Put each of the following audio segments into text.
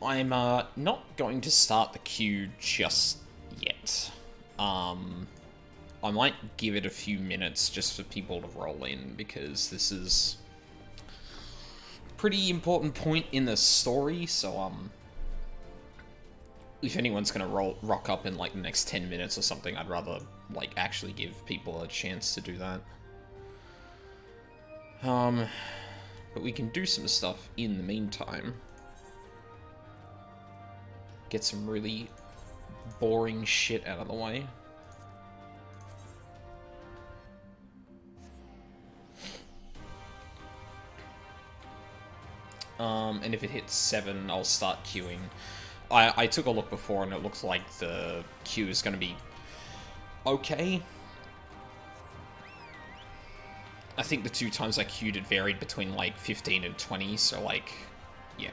I'm not going to start the queue just yet. I might give it a few minutes just for people to roll in, because this is a pretty important point in the story, so if anyone's gonna rock up in like the next 10 minutes or something, I'd rather like actually give people a chance to do that. But we can do some stuff in the meantime. Get some really boring shit out of the way. And if it hits 7, I'll start queuing. I took a look before, and it looks like the queue is going to be okay. I think the 2 times I queued, it varied between, like, 15 and 20, so, like, yeah.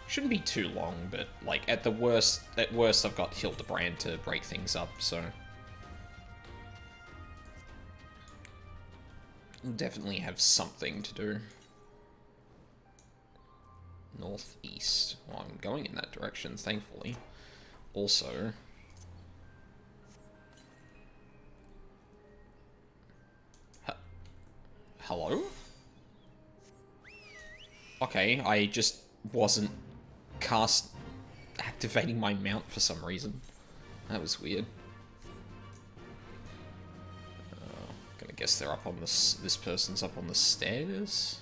Shouldn't be too long, but, like, at worst, I've got Hildebrand to break things up, so... We'll definitely have something to do. Northeast. Well, I'm going in that direction, thankfully. Also... Hello? Okay, I just wasn't activating my mount for some reason. That was weird. Gonna guess they're up on this person's up on the stairs.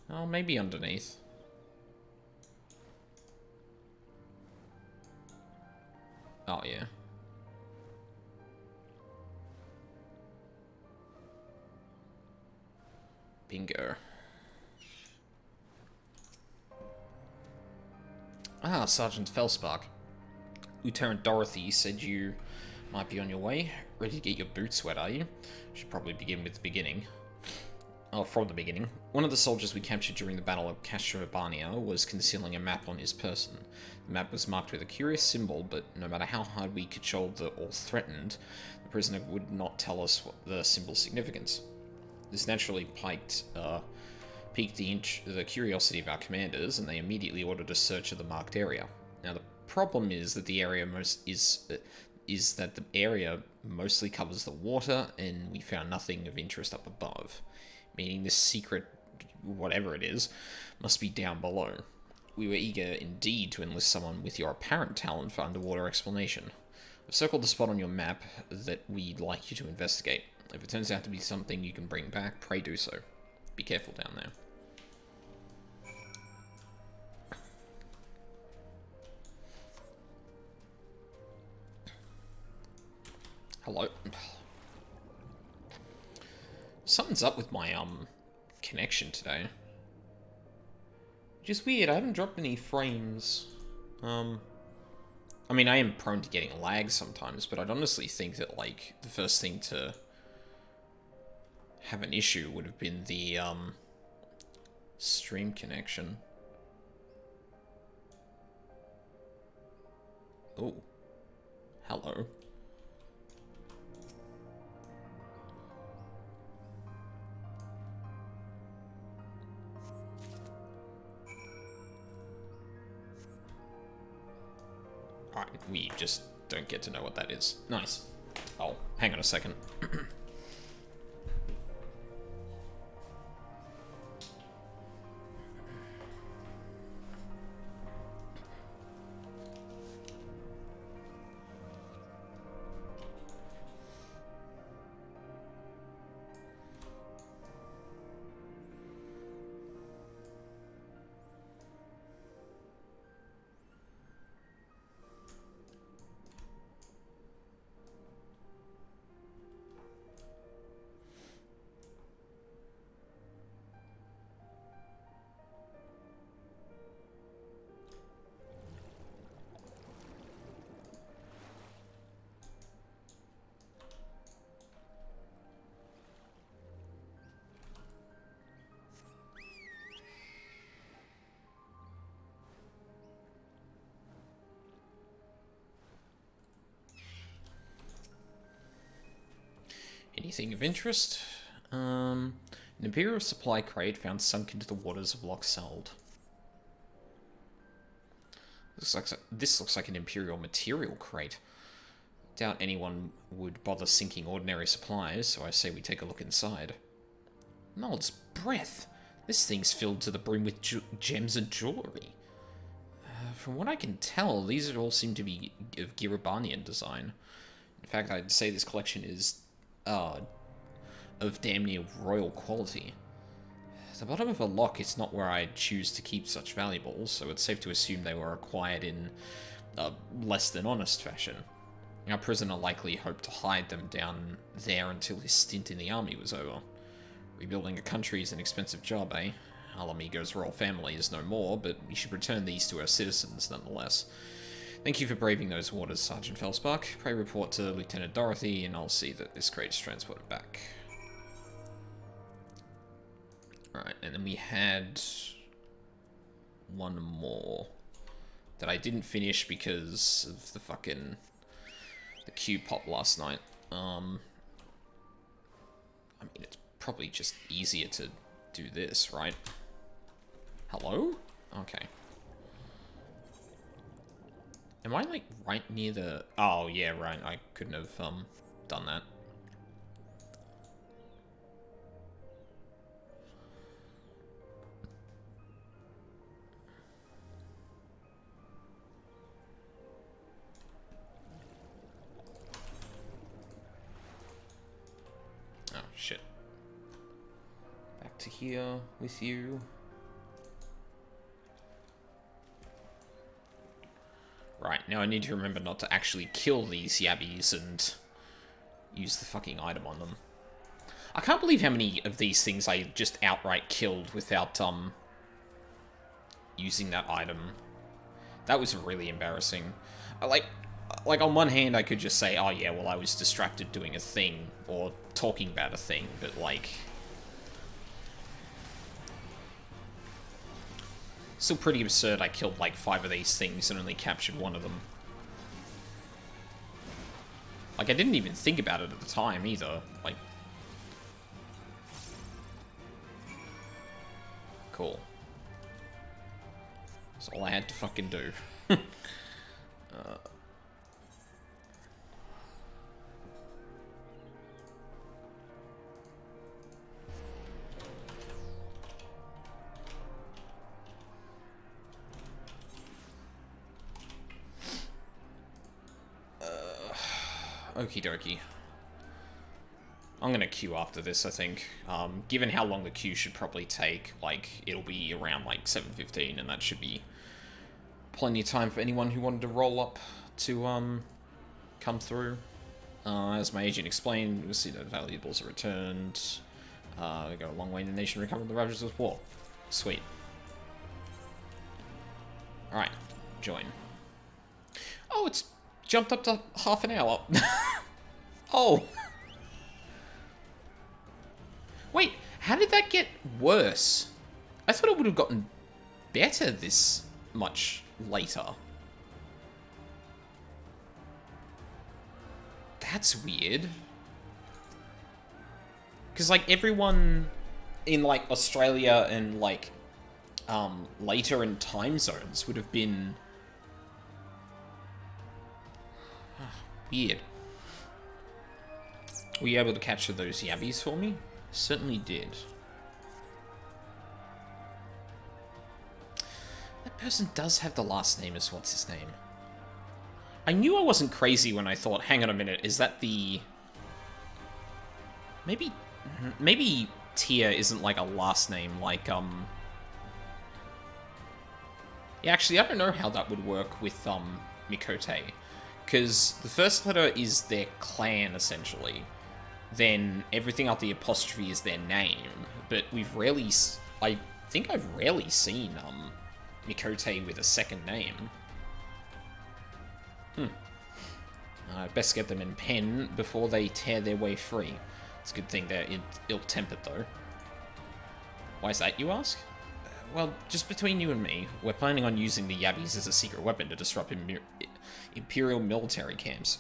Oh, maybe underneath. Oh, yeah. Bingo. Ah, Sergeant Felspark. Lieutenant Dorothy said you might be on your way. Ready to get your boots wet, are you? Should probably begin with the beginning. Oh, from the beginning. One of the soldiers we captured during the Battle of Castrobarnia was concealing a map on his person. The map was marked with a curious symbol, but no matter how hard we cajoled or threatened, the prisoner would not tell us what the symbol's significance. This naturally piqued the curiosity of our commanders, and they immediately ordered a search of the marked area. Now, the problem is that the area mostly covers the water, and we found nothing of interest up above. Meaning this secret, whatever it is, must be down below. We were eager indeed to enlist someone with your apparent talent for underwater explanation. I've circled the spot on your map that we'd like you to investigate. If it turns out to be something you can bring back, pray do so. Be careful down there. Hello. Something's up with my, connection today. Which is weird, I haven't dropped any frames. I mean, I am prone to getting lag sometimes, but I'd honestly think that, like, the first thing to have an issue would have been the, stream connection. Oh. Hello. Alright, we just don't get to know what that is. Nice. Oh, hang on a second. Anything of interest? An Imperial supply crate found sunk into the waters of Loch Seld. This looks like an Imperial material crate. Doubt anyone would bother sinking ordinary supplies, so I say we take a look inside. Nod's breath! This thing's filled to the brim with gems and jewellery. From what I can tell, these all seem to be of Giribanian design. In fact, I'd say this collection is of damn near royal quality. The bottom of a lock is not where I'd choose to keep such valuables, so it's safe to assume they were acquired in a less than honest fashion. Our prisoner likely hoped to hide them down there until his stint in the army was over. Rebuilding a country is an expensive job, eh? Alamigo's royal family is no more, but we should return these to our citizens nonetheless. Thank you for braving those waters, Sergeant Felspark. Pray report to Lieutenant Dorothy, and I'll see that this crate is transported back. Alright, and then we had one more that I didn't finish because of the queue pop last night. I mean, it's probably just easier to do this, right? Hello? Okay. Am I, like, right near the... Oh, yeah, right. I couldn't have, done that. Oh, shit. Back to here with you. Right, now I need to remember not to actually kill these yabbies and use the fucking item on them. I can't believe how many of these things I just outright killed without, using that item. That was really embarrassing. Like, on one hand, I could just say, oh yeah, well, I was distracted doing a thing, or talking about a thing, but, like... Still pretty absurd I killed, like, 5 of these things and only captured 1 of them. Like, I didn't even think about it at the time, either. Like... Cool. That's all I had to fucking do. Okie dokie. I'm gonna queue after this, I think. Given how long the queue should probably take, like, it'll be around, like, 7:15, and that should be plenty of time for anyone who wanted to roll up to, come through. As my agent explained, we'll see that valuables are returned. We go a long way in the nation recovering the ravages of war. Sweet. Alright, join. Oh, it's jumped up to half an hour. Oh. Wait, how did that get worse? I thought it would have gotten better this much later. That's weird. Because, like, everyone in, like, Australia and, like, later in time zones would have been... Weird. Were you able to capture those yabbies for me? Certainly did. That person does have the last name as what's his name. I knew I wasn't crazy when I thought, hang on a minute, is that the... Maybe Tia isn't like a last name, like, Yeah, actually, I don't know how that would work with, Mikote. Because the first letter is their clan, essentially. Then everything after the apostrophe is their name. But we've rarely... I think I've rarely seen, Mikote with a second name. I'd best get them in pen before they tear their way free. It's a good thing they're ill-tempered, though. Why is that, you ask? Well, just between you and me, we're planning on using the Yabbies as a secret weapon to disrupt Imperial military camps.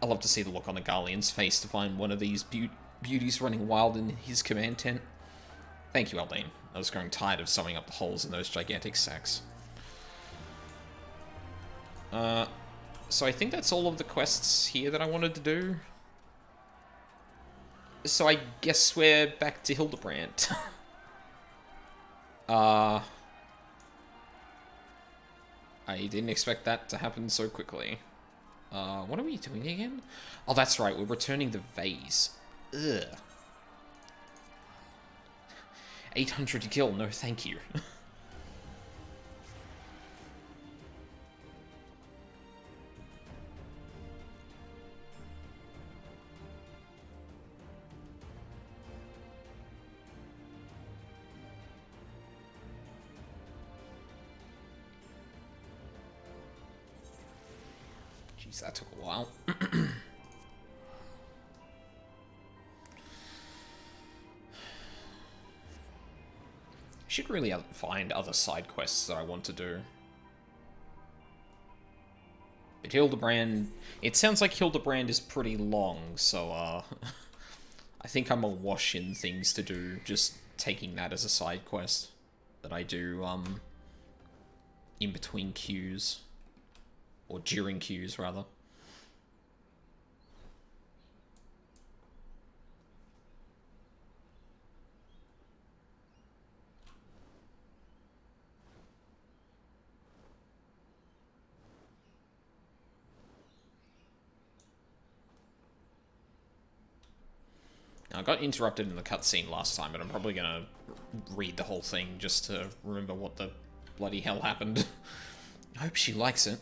I love to see the look on the Garlean's face to find one of these beauties running wild in his command tent. Thank you, Aldine. I was growing tired of sewing up the holes in those gigantic sacks. So I think that's all of the quests here that I wanted to do. So I guess we're back to Hildebrand. I didn't expect that to happen so quickly. What are we doing again? Oh, that's right, we're returning the vase. Ugh. 800 to kill, no thank you. Jeez, that took a while. Should really find other side quests that I want to do. But Hildebrand... It sounds like Hildebrand is pretty long, so, I think I'm awash in things to do, just taking that as a side quest that I do, in between queues. Or during queues, rather. I got interrupted in the cutscene last time, but I'm probably gonna read the whole thing just to remember what the bloody hell happened. I hope she likes it.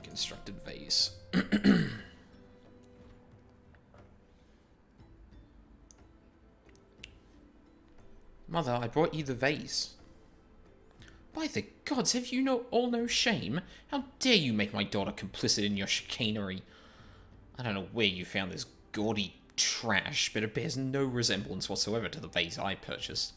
Constructed vase. Mother, I brought you the vase. By the gods, have you no shame? How dare you make my daughter complicit in your chicanery? I don't know where you found this gaudy trash, but it bears no resemblance whatsoever to the vase I purchased.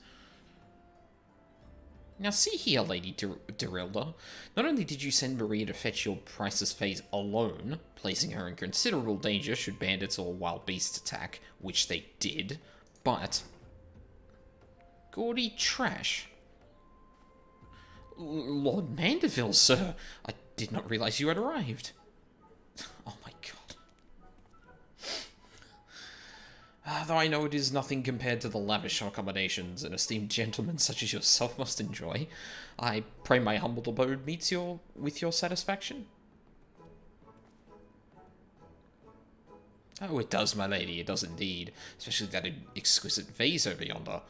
Now see here, Lady Derilda. Not only did you send Maria to fetch your priceless vase alone, placing her in considerable danger should bandits or wild beasts attack, which they did, but... Gaudy trash. Lord Mandeville, sir. I did not realize you had arrived. Oh my god. Though I know it is nothing compared to the lavish accommodations an esteemed gentleman such as yourself must enjoy, I pray my humble abode meets with your satisfaction. Oh, it does, my lady, it does indeed, especially that exquisite vase over yonder.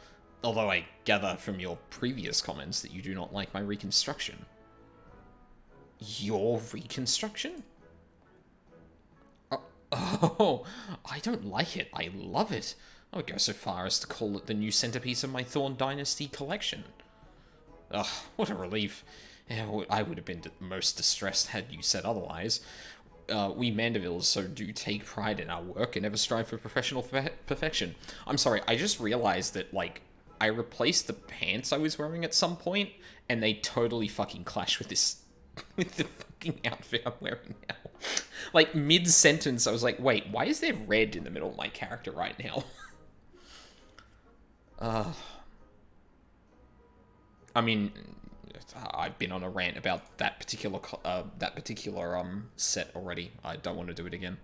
Although I gather from your previous comments that you do not like my reconstruction. Your reconstruction? Oh, I don't like it. I love it. I would go so far as to call it the new centerpiece of my Thorn Dynasty collection. Ugh, what a relief. I would have been most distressed had you said otherwise. We Mandevilles so do take pride in our work and never strive for professional perfection. I'm sorry, I just realized that, like, I replaced the pants I was wearing at some point, and they totally fucking clash with this, with the fucking outfit I'm wearing now. Like, mid-sentence, I was like, wait, why is there red in the middle of my character right now? I mean, I've been on a rant about that particular set already. I don't want to do it again.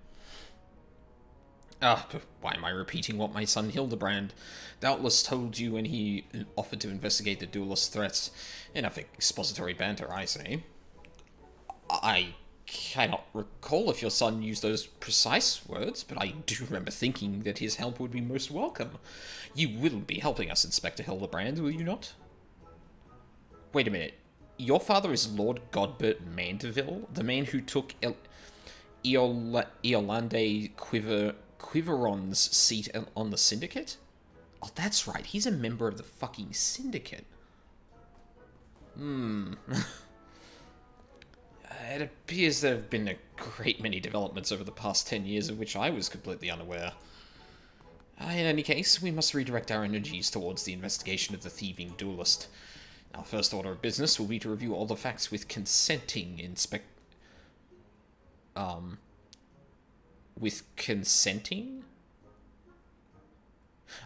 But why am I repeating what my son Hildebrand doubtless told you when he offered to investigate the duelist threats? Enough expository banter, I say. I cannot recall if your son used those precise words, but I do remember thinking that his help would be most welcome. You will be helping us, Inspector Hildebrand, will you not? Wait a minute. Your father is Lord Godbert Mandeville, the man who took Eolande Quiveron's seat on the Syndicate? Oh, that's right. He's a member of the fucking Syndicate. It appears there have been a great many developments over the past 10 years of which I was completely unaware. In any case, we must redirect our energies towards the investigation of the thieving duelist. Our first order of business will be to review all the facts with consenting with consenting?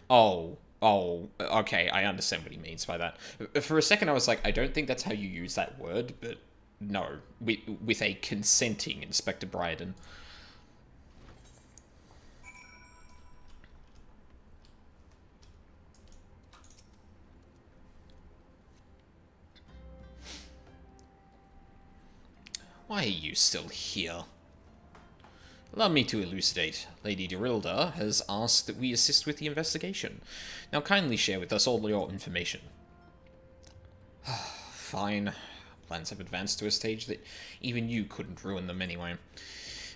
Oh, Oh, okay, I understand what he means by that. For a second, I was like, I don't think that's how you use that word, but no, with a consenting Inspector Bryden. Why are you still here? Allow me to elucidate. Lady Dorilda has asked that we assist with the investigation. Now kindly share with us all your information. Fine. Plans have advanced to a stage that even you couldn't ruin them anyway.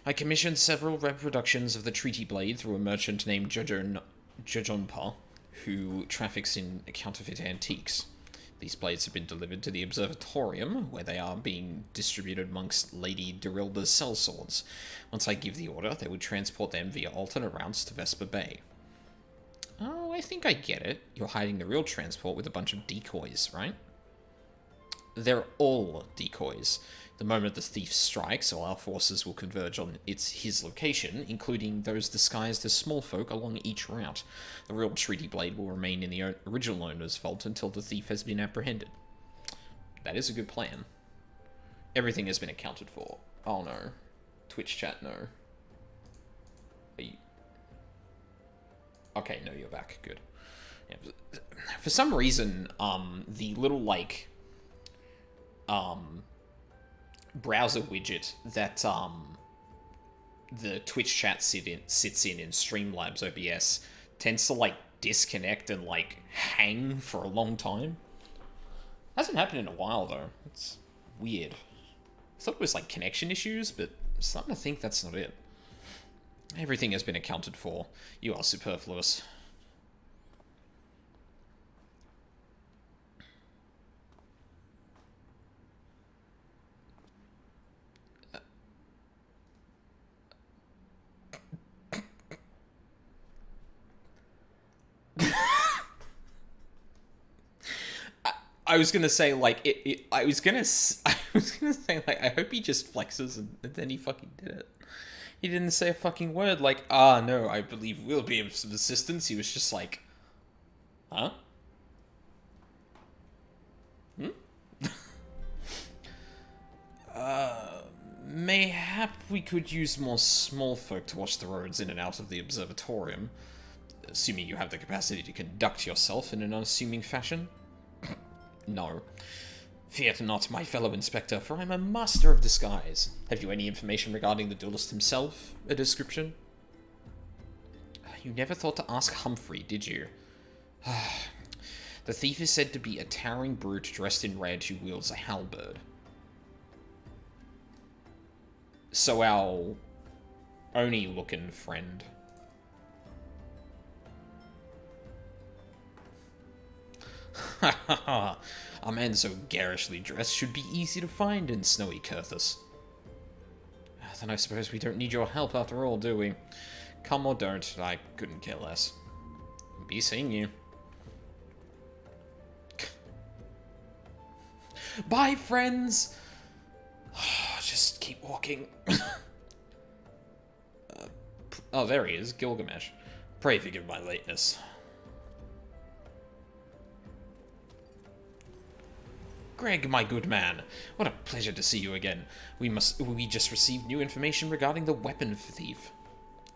I commissioned several reproductions of the Treaty Blade through a merchant named Jojonpa, who traffics in counterfeit antiques. These blades have been delivered to the observatorium, where they are being distributed amongst Lady Dorilda's sellswords. Once I give the order, they would transport them via alternate routes to Vesper Bay. Oh, I think I get it. You're hiding the real transport with a bunch of decoys, right? They're all decoys. The moment the thief strikes, all our forces will converge on his location, including those disguised as small folk along each route. The real Treaty Blade will remain in the original owner's vault until the thief has been apprehended. That is a good plan. Everything has been accounted for. Oh no. Twitch chat, no. Are you... Okay, no, you're back. Good. Yeah. For some reason, the little, like... browser widget that the Twitch chat sits in Streamlabs OBS tends to like disconnect and like hang for a long time. Hasn't happened in a while though. It's weird. I thought it was like connection issues, but I'm starting to think that's not it. Everything has been accounted for. You are superfluous. I was gonna say like I was gonna say like I hope he just flexes and then he fucking did it. He didn't say a fucking word like no, I believe we'll be of some assistance. He was just like, huh? Mayhap we could use more small folk to watch the roads in and out of the observatorium, assuming you have the capacity to conduct yourself in an unassuming fashion. No. Fear not, my fellow inspector, for I'm a master of disguise. Have you any information regarding the duelist himself? A description? You never thought to ask Humphrey, did you? The thief is said to be a towering brute dressed in red who wields a halberd. So our Oni-looking friend. A man so garishly dressed should be easy to find in snowy Kurthus. Then I suppose we don't need your help after all, do we? Come or don't, I couldn't care less. Be seeing you. Bye, friends! Just keep walking. Oh, there he is, Gilgamesh. Pray forgive my lateness. Greg, my good man, what a pleasure to see you again. We just received new information regarding the weapon thief.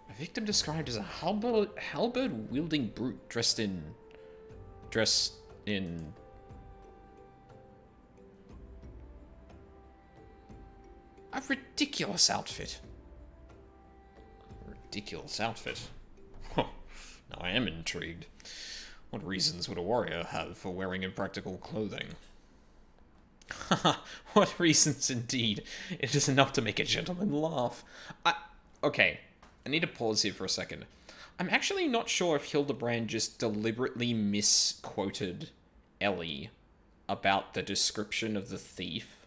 A victim described as a halberd-wielding brute dressed in... a ridiculous outfit. Ridiculous outfit? Huh. Now I am intrigued. What reasons would a warrior have for wearing impractical clothing? What reasons indeed. It is enough to make a gentleman laugh. Okay, I need to pause here for a second. I'm actually not sure if Hildebrand just deliberately misquoted Ellie about the description of the thief,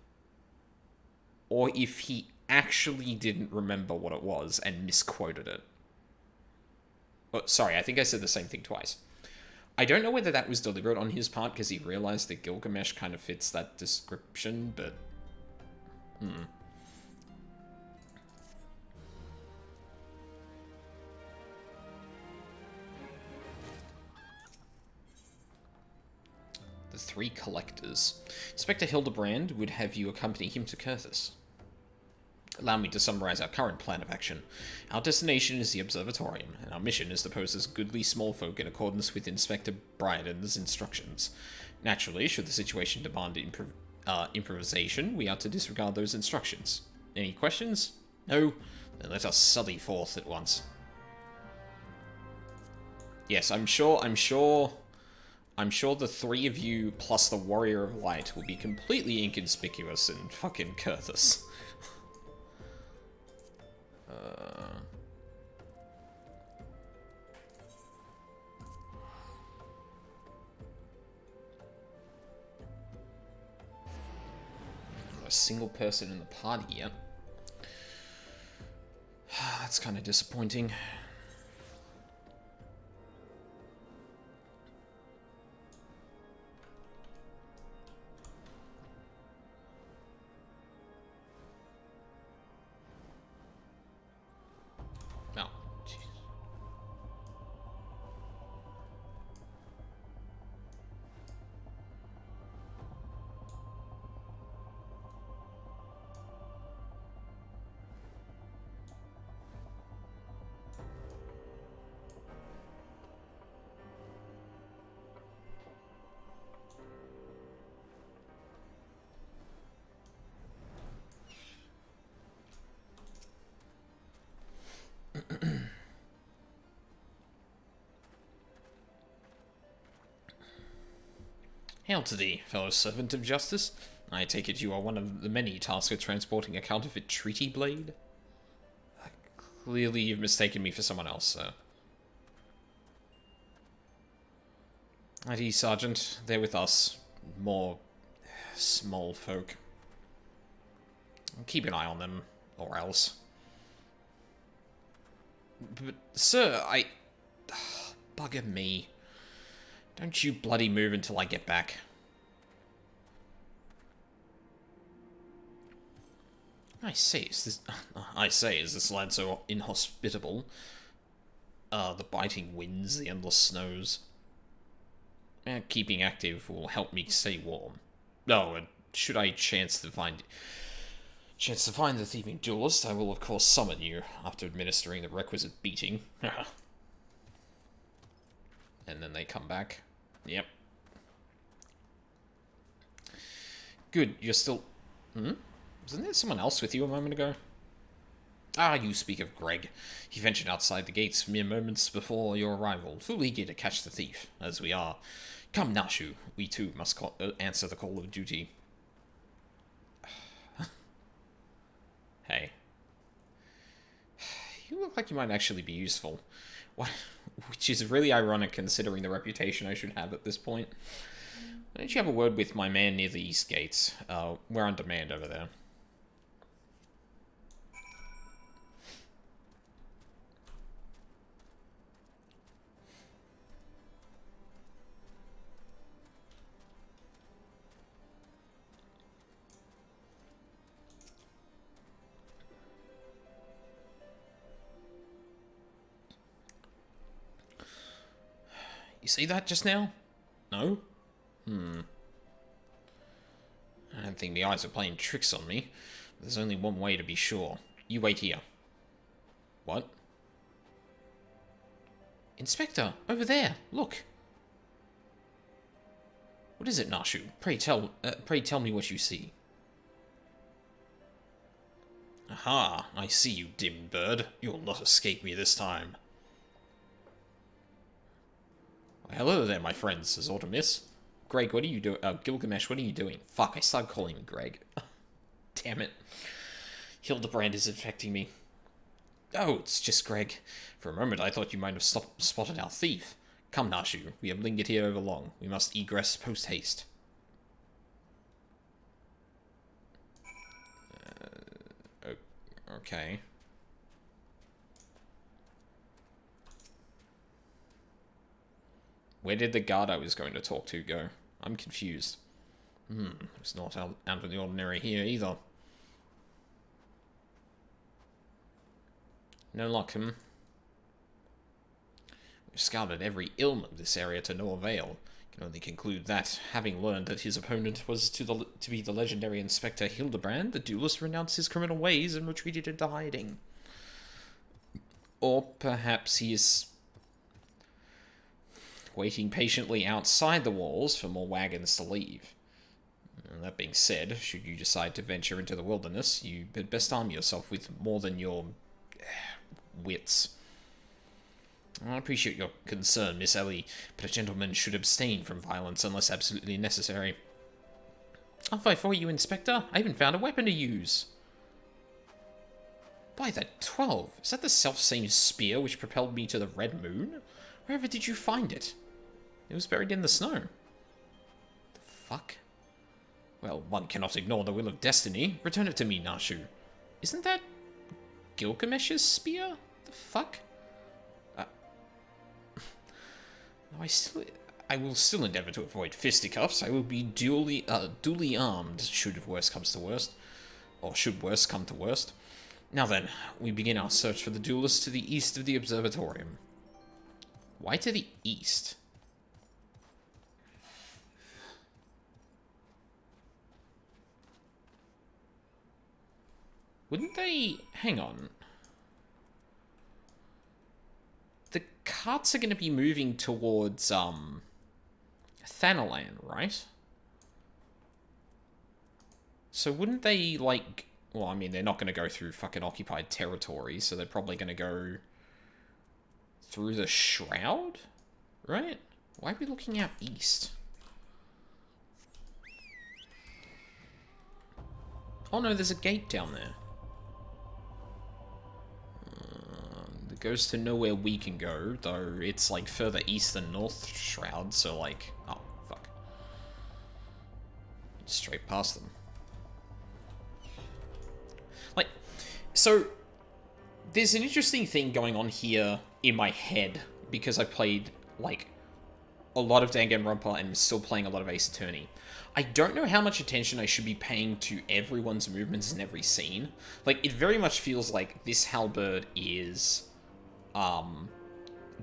or if he actually didn't remember what it was and misquoted it. Oh, sorry, I think I said the same thing twice. I don't know whether that was deliberate on his part because he realized that Gilgamesh kind of fits that description, but... 3 collectors. Inspector Hildebrand would have you accompany him to Kurthus. Allow me to summarize our current plan of action. Our destination is the Observatorium, and our mission is to pose as goodly small folk in accordance with Inspector Bryden's instructions. Naturally, should the situation demand improvisation, we are to disregard those instructions. Any questions? No? Then let us sally forth at once. Yes, I'm sure the 3 of you plus the Warrior of Light will be completely inconspicuous in fucking Kurthus. Not a single person in the party yet. That's kind of disappointing. Oh, jeez. Hail to thee, fellow servant of justice. I take it you are one of the many tasked with transporting a counterfeit treaty blade? Clearly you've mistaken me for someone else, sir. At ease, Sergeant. They're with us. More small folk. Keep an eye on them, or else. But, sir, bugger me. Don't you bloody move until I get back. I say, is this lad so inhospitable? The biting winds, the endless snows. Keeping active will help me stay warm. Oh, and should I chance to find the thieving duelist, I will of course summon you after administering the requisite beating. And then they come back. Yep. Good, you're still... Wasn't there someone else with you a moment ago? Ah, you speak of Greg. He ventured outside the gates mere moments before your arrival, full eager to catch the thief, as we are. Come, Nashu, we too must answer the call of duty. Hey. You look like you might actually be useful. Which is really ironic considering the reputation I should have at this point. Why don't you have a word with my man near the east gates? We're on demand over there. You see that just now? No? I don't think the eyes are playing tricks on me. There's only one way to be sure. You wait here. What? Inspector, over there, look. What is it, Nashu? Pray tell me what you see. Aha, I see you, dim bird. You'll not escape me this time. Hello there, my friends, says Autumnis. Greg, what are you doing? Gilgamesh, what are you doing? Fuck, I started calling him Greg. Damn it. Hildebrand is infecting me. Oh, it's just Greg. For a moment, I thought you might have spotted our thief. Come, Nashu, we have lingered here over long. We must egress post-haste. Okay. Where did the guard I was going to talk to go? I'm confused. It's not out of the ordinary here either. No luck, We've scouted every ilm of this area to no avail. Can only conclude that, having learned that his opponent was to be the legendary Inspector Hildebrand, the duelist renounced his criminal ways and retreated into hiding. Or perhaps he is waiting patiently outside the walls for more wagons to leave. And that being said, should you decide to venture into the wilderness, you had best arm yourself with more than your wits. I appreciate your concern, Miss Ellie, but a gentleman should abstain from violence unless absolutely necessary. I'll fight for you, Inspector. I even found a weapon to use. By the 12, is that the self-same spear which propelled me to the Red Moon? Wherever did you find it? It was buried in the snow. The fuck? Well, one cannot ignore the will of destiny. Return it to me, Nashu. Isn't that Gilgamesh's spear? The fuck? I will still endeavour to avoid fisticuffs. I will be duly armed, should worst comes to worst. Or should worst come to worst. Now then, we begin our search for the duelist to the east of the observatorium. Why to the east? Wouldn't they... Hang on. The carts are going to be moving towards, Thanalan, right? So wouldn't they, like... Well, I mean, they're not going to go through fucking occupied territory, so they're probably going to go through the Shroud? Right? Why are we looking out east? Oh no, there's a gate down there. It goes to nowhere we can go, though it's like further east than North Shroud, so like... Oh, fuck. Straight past them. Like, so... There's an interesting thing going on here in my head, because I played, like, a lot of Danganronpa and I'm still playing a lot of Ace Attorney. I don't know how much attention I should be paying to everyone's movements in every scene. Like, it very much feels like this halberd is...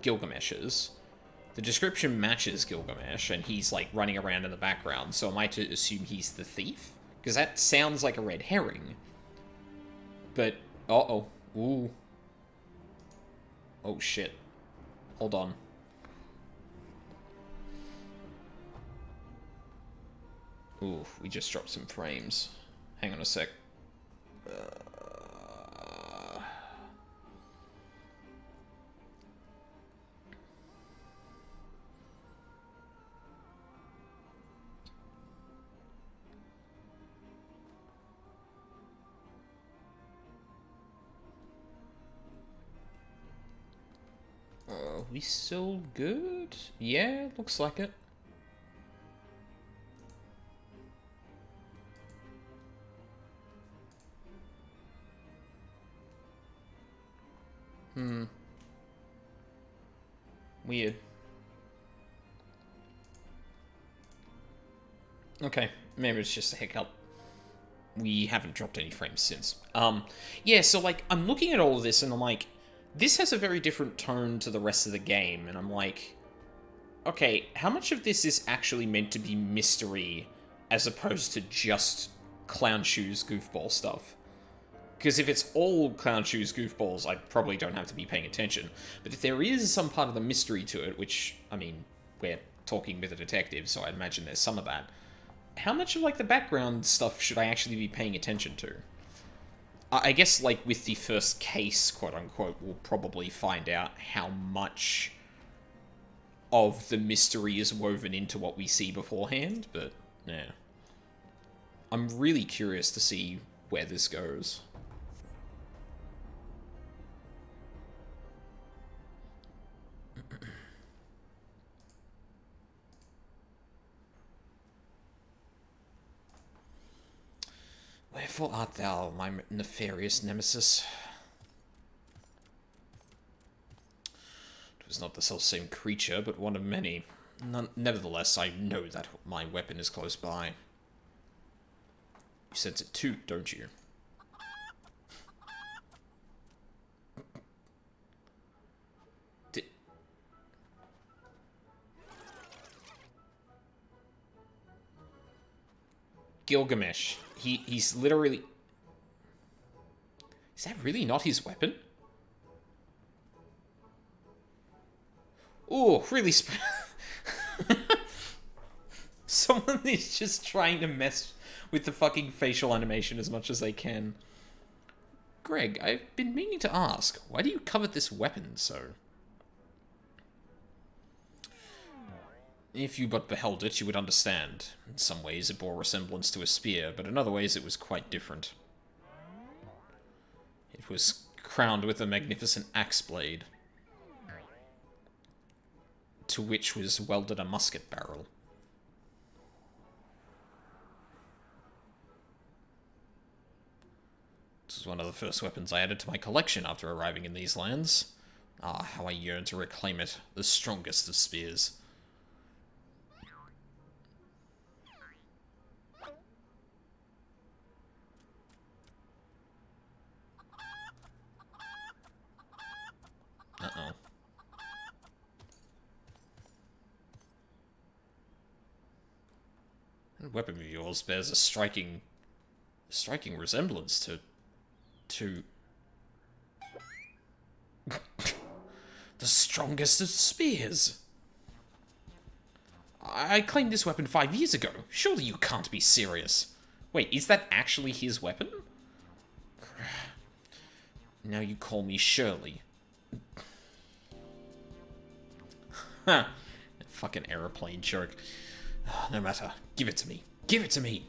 Gilgamesh's. The description matches Gilgamesh, and he's, like, running around in the background, so am I to assume he's the thief? Because that sounds like a red herring. But, uh-oh. Ooh. Oh, shit. Hold on. Ooh, we just dropped some frames. Hang on a sec. We still good? Yeah, looks like it. Weird. Okay, maybe it's just a hiccup. We haven't dropped any frames since. Yeah, so, like, I'm looking at all of this and I'm like, this has a very different tone to the rest of the game, and I'm like, okay, how much of this is actually meant to be mystery as opposed to just Clown Shoes goofball stuff? Because if it's all Clown Shoes goofballs, I probably don't have to be paying attention. But if there is some part of the mystery to it, which, I mean, we're talking with a detective, so I imagine there's some of that, how much of, like, the background stuff should I actually be paying attention to? I guess, like, with the first case, quote-unquote, we'll probably find out how much of the mystery is woven into what we see beforehand, but, yeah. I'm really curious to see where this goes. Wherefore art thou, my nefarious nemesis? It was not the selfsame creature, but one of many. Nevertheless, I know that my weapon is close by. You sense it too, don't you? Gilgamesh. He's literally... Is that really not his weapon? Oh, really... Someone is just trying to mess with the fucking facial animation as much as they can. Greg, I've been meaning to ask, why do you covet this weapon so? If you but beheld it, you would understand. In some ways it bore resemblance to a spear, but in other ways it was quite different. It was crowned with a magnificent axe blade, to which was welded a musket barrel. This was one of the first weapons I added to my collection after arriving in these lands. Ah, how I yearn to reclaim it, the strongest of spears. Uh-oh. That weapon of yours bears a striking resemblance to the strongest of spears. I claimed this weapon 5 years ago. Surely you can't be serious. Wait, is that actually his weapon? Now you call me Shirley. Ha! Fucking aeroplane joke. No matter. Give it to me. Give it to me!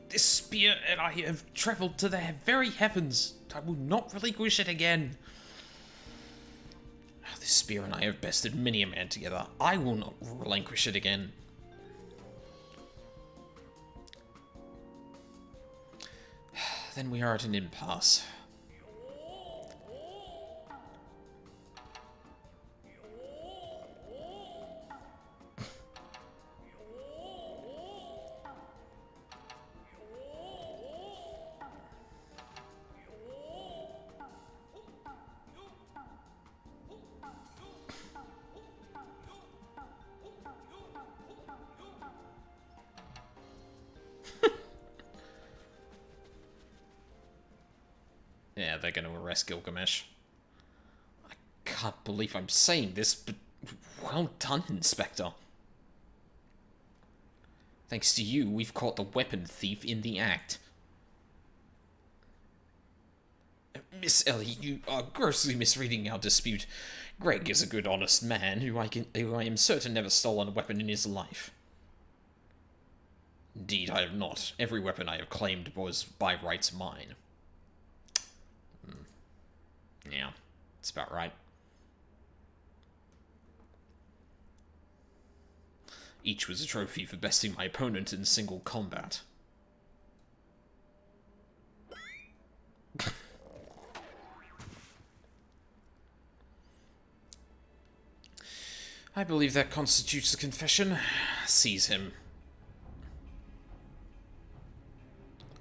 This spear and I have travelled to the very heavens. I will not relinquish it again. This spear and I have bested many a man together. I will not relinquish it again. Then we are at an impasse. Yeah, they're going to arrest Gilgamesh. I can't believe I'm saying this, but well done, Inspector. Thanks to you, we've caught the weapon thief in the act. Miss Ellie, you are grossly misreading our dispute. Greg is a good, honest man who I am certain never stolen a weapon in his life. Indeed, I have not. Every weapon I have claimed was by rights mine. Yeah, that's about right. Each was a trophy for besting my opponent in single combat. I believe that constitutes a confession. Seize him.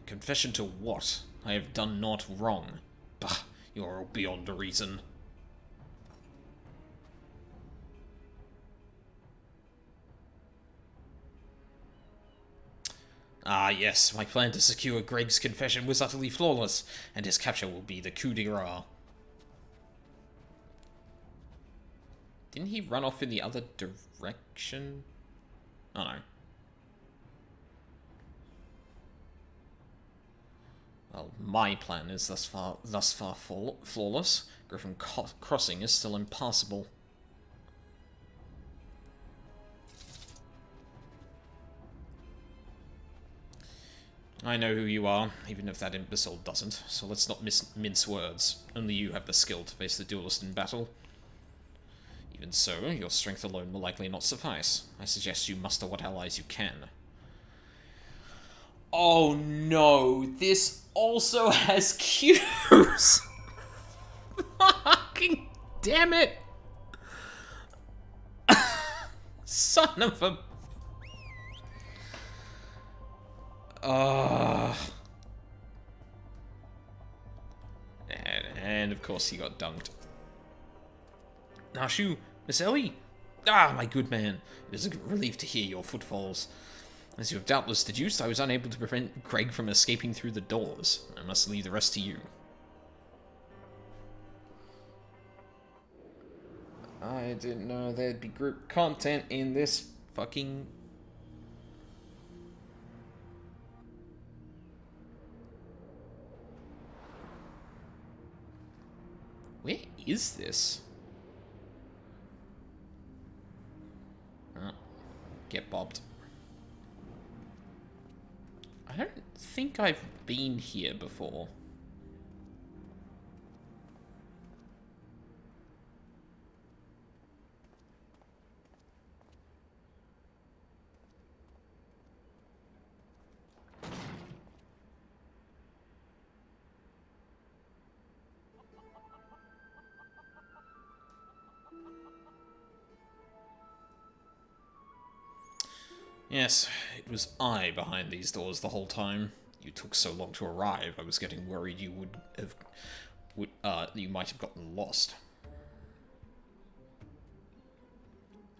Confession to what? I have done naught wrong. Bah, you are all beyond reason. Ah, yes, my plan to secure Greg's confession was utterly flawless, and his capture will be the coup de grace. Didn't he run off in the other direction? Oh no. Well, my plan is thus far flawless. Griffin Crossing is still impassable. I know who you are, even if that imbecile doesn't, so let's not mince words. Only you have the skill to face the duelist in battle. Even so, your strength alone will likely not suffice. I suggest you muster what allies you can. Oh no, this also has cues! Fucking damn it! Son of a... And of course he got dunked. Now shoo, Miss Ellie, Ah, my good man. It is a relief to hear your footfalls. As you have doubtless deduced, I was unable to prevent Greg from escaping through the doors. I must leave the rest to you. I didn't know there'd be group content in this fucking... Where is this? Oh, get bobbed. I don't think I've been here before. Yes, it was I behind these doors the whole time. You took so long to arrive, I was getting worried you you might have gotten lost.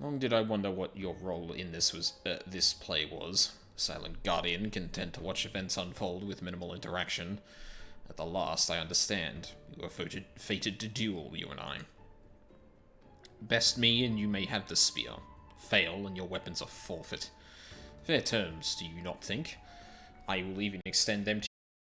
Long did I wonder what your role in this play was. Silent guardian, content to watch events unfold with minimal interaction. At the last, I understand. We were fated to duel, you and I. Best me, and you may have the spear. Fail, and your weapons are forfeit. Fair terms, do you not think? I will even extend them to